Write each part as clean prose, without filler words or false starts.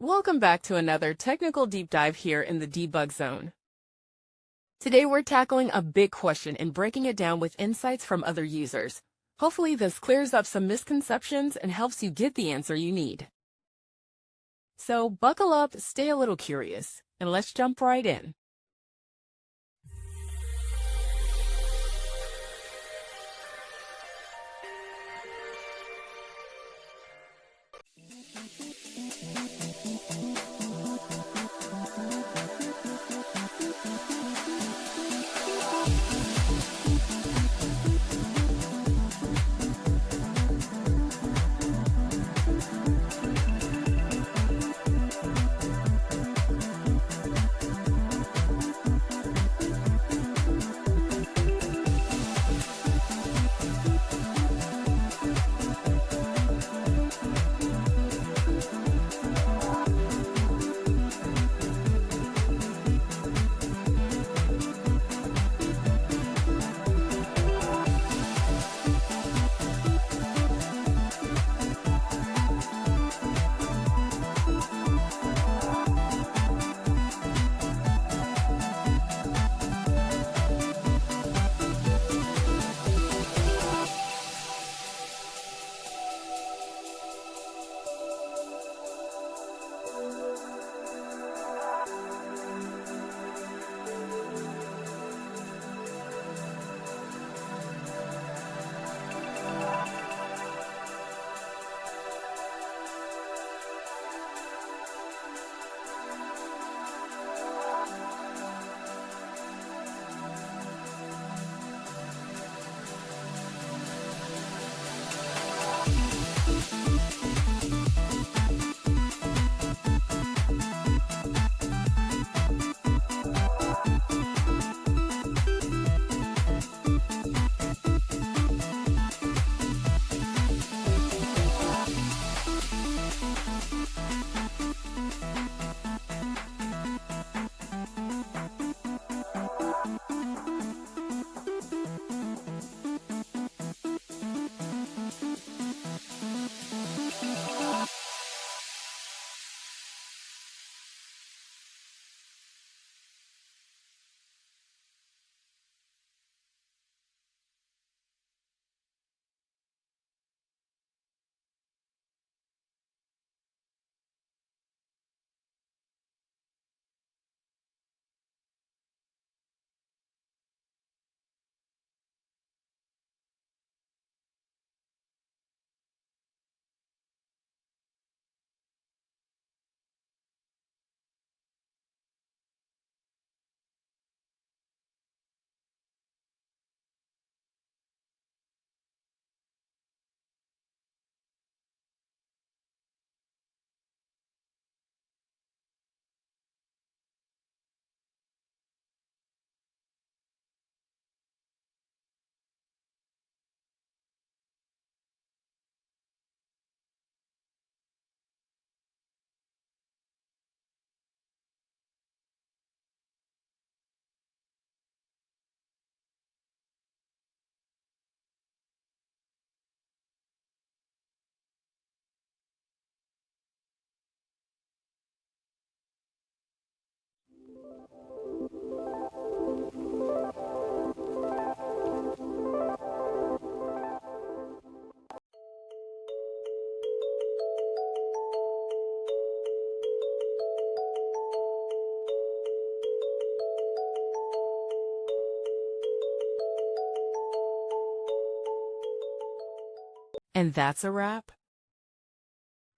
Welcome back to another technical deep dive here in the debug zone. Today we're tackling a big question and breaking it down with insights from other users. Hopefully this clears up some misconceptions and helps you get the answer you need. So buckle up, stay a little curious, and let's jump right in. And that's a wrap.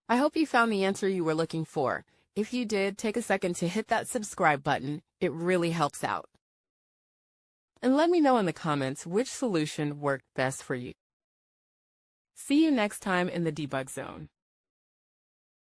I hope you found the answer you were looking for. If you did, take a second to hit that subscribe button. It really helps out. And let me know in the comments which solution worked best for you. See you next time in the debug zone.